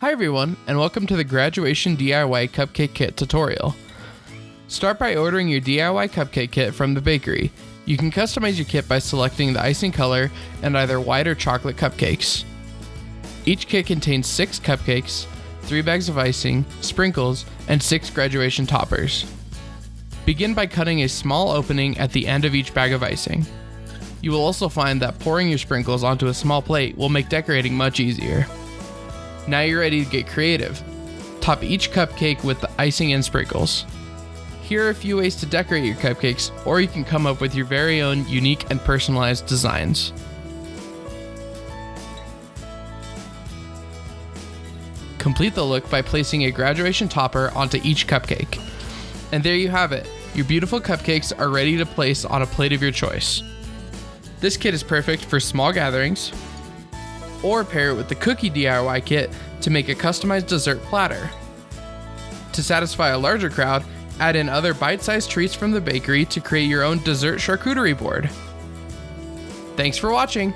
Hi everyone, and welcome to the Graduation DIY Cupcake Kit tutorial. Start by ordering your DIY cupcake kit from the bakery. You can customize your kit by selecting the icing color and either white or chocolate cupcakes. Each kit contains 6 cupcakes, 3 bags of icing, sprinkles, and 6 graduation toppers. Begin by cutting a small opening at the end of each bag of icing. You will also find that pouring your sprinkles onto a small plate will make decorating much easier. Now you're ready to get creative. Top each cupcake with the icing and sprinkles. Here are a few ways to decorate your cupcakes, or you can come up with your very own unique and personalized designs. Complete the look by placing a graduation topper onto each cupcake. And there you have it. Your beautiful cupcakes are ready to place on a plate of your choice. This kit is perfect for small gatherings, or pair it with the cookie DIY kit to make a customized dessert platter. To satisfy a larger crowd, add in other bite-sized treats from the bakery to create your own dessert charcuterie board. Thanks for watching!